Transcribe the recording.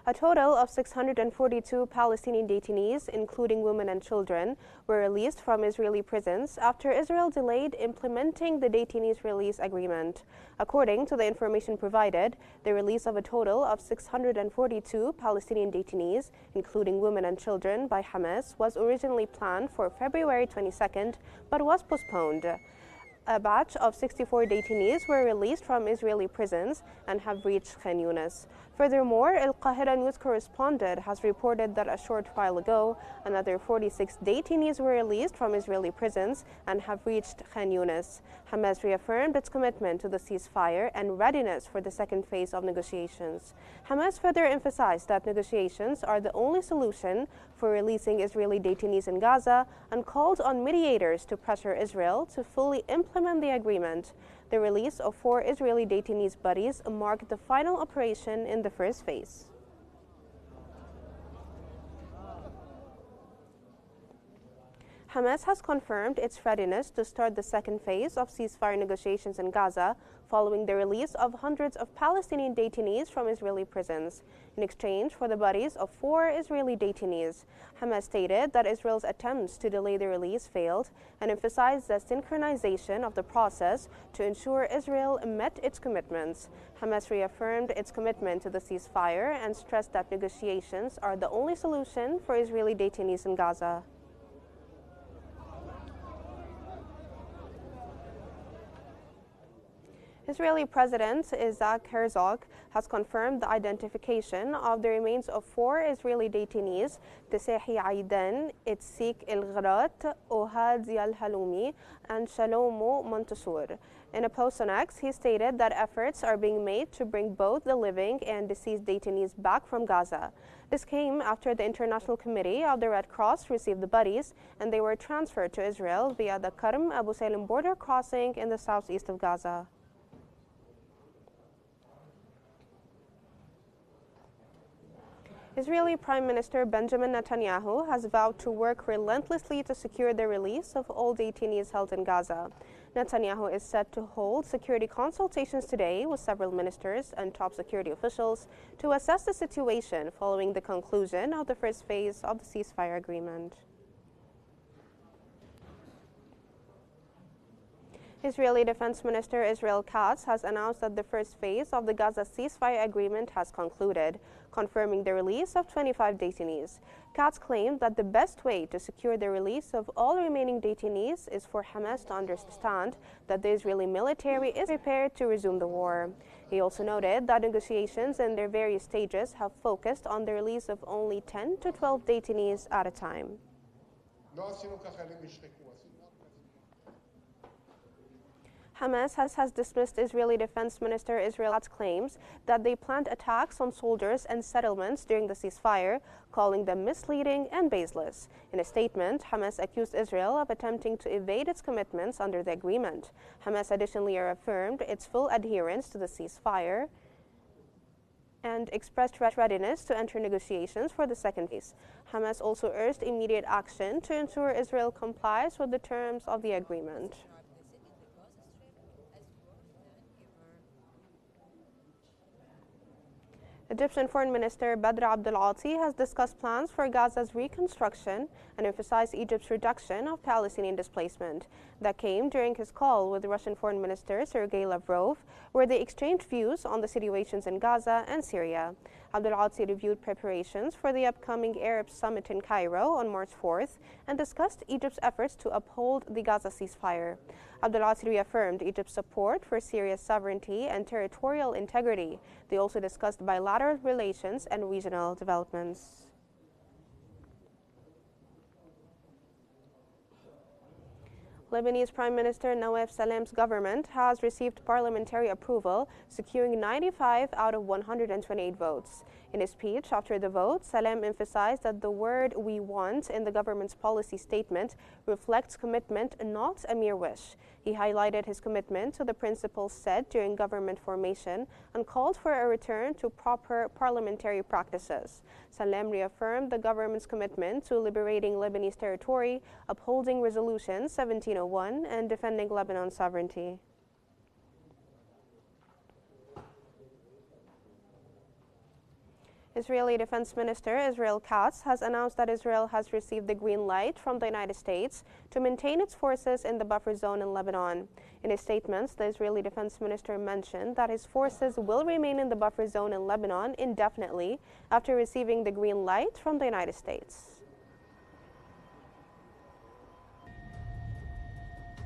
A total of 642 Palestinian detainees, including women and children, were released from Israeli prisons after Israel delayed implementing the detainees' release agreement. According to the information provided, the release of a total of 642 Palestinian detainees, including women and children, by Hamas was originally planned for February 22nd, but was postponed. A batch of 64 detainees were released from Israeli prisons and have reached Qnews. Furthermore, Al-Qahira News correspondent has reported that a short while ago, another 46 detainees were released from Israeli prisons and have reached Qnews. Hamas reaffirmed its commitment to the ceasefire and readiness for the second phase of negotiations. Hamas further emphasized that negotiations are the only solution for releasing Israeli detainees in Gaza and called on mediators to pressure Israel to fully implement the agreement. The release of 4 Israeli detainees' bodies marked the final operation in the first phase. Hamas has confirmed its readiness to start the second phase of ceasefire negotiations in Gaza following the release of hundreds of Palestinian detainees from Israeli prisons in exchange for the bodies of 4 Israeli detainees. Hamas stated that Israel's attempts to delay the release failed and emphasized the synchronization of the process to ensure Israel met its commitments. Hamas reaffirmed its commitment to the ceasefire and stressed that negotiations are the only solution for Israeli detainees in Gaza. Israeli President Isaac Herzog has confirmed the identification of the remains of 4 Israeli detainees, Tesehi Aidan, Itzik El-Gharat, Ohad Al-Haloumi, and Shalomo Montasur. In a post on X, he stated that efforts are being made to bring both the living and deceased detainees back from Gaza. This came after the International Committee of the Red Cross received the bodies and they were transferred to Israel via the Karm Abu Salim border crossing in the southeast of Gaza. Israeli Prime Minister Benjamin Netanyahu has vowed to work relentlessly to secure the release of all detainees held in Gaza. Netanyahu is set to hold security consultations today with several ministers and top security officials to assess the situation following the conclusion of the first phase of the ceasefire agreement. Israeli Defense Minister Israel Katz has announced that the first phase of the Gaza ceasefire agreement has concluded, confirming the release of 25 detainees. Katz claimed that the best way to secure the release of all remaining detainees is for Hamas to understand that the Israeli military is prepared to resume the war. He also noted that negotiations in their various stages have focused on the release of only 10 to 12 detainees at a time. Hamas has dismissed Israeli Defense Minister Israel Katz's claims that they planned attacks on soldiers and settlements during the ceasefire, calling them misleading and baseless. In a statement, Hamas accused Israel of attempting to evade its commitments under the agreement. Hamas additionally reaffirmed its full adherence to the ceasefire and expressed readiness to enter negotiations for the second phase. Hamas also urged immediate action to ensure Israel complies with the terms of the agreement. Egyptian Foreign Minister Badr Abdel Ati has discussed plans for Gaza's reconstruction and emphasized Egypt's reduction of Palestinian displacement. That came during his call with Russian Foreign Minister Sergei Lavrov, where they exchanged views on the situations in Gaza and Syria. Abdel Ati reviewed preparations for the upcoming Arab summit in Cairo on March 4th and discussed Egypt's efforts to uphold the Gaza ceasefire. Abdel Ati reaffirmed Egypt's support for Syria's sovereignty and territorial integrity. They also discussed bilateral relations and regional developments. Lebanese Prime Minister Nawaf Salam's government has received parliamentary approval, securing 95 out of 128 votes. In his speech after the vote, Salam emphasized that the word "we want" in the government's policy statement reflects commitment, not a mere wish. He highlighted his commitment to the principles set during government formation and called for a return to proper parliamentary practices. Salam reaffirmed the government's commitment to liberating Lebanese territory, upholding Resolution 1701, and defending Lebanon's sovereignty. Israeli Defense Minister Israel Katz has announced that Israel has received the green light from the United States to maintain its forces in the buffer zone in Lebanon. In his statements, the Israeli Defense Minister mentioned that his forces will remain in the buffer zone in Lebanon indefinitely after receiving the green light from the United States.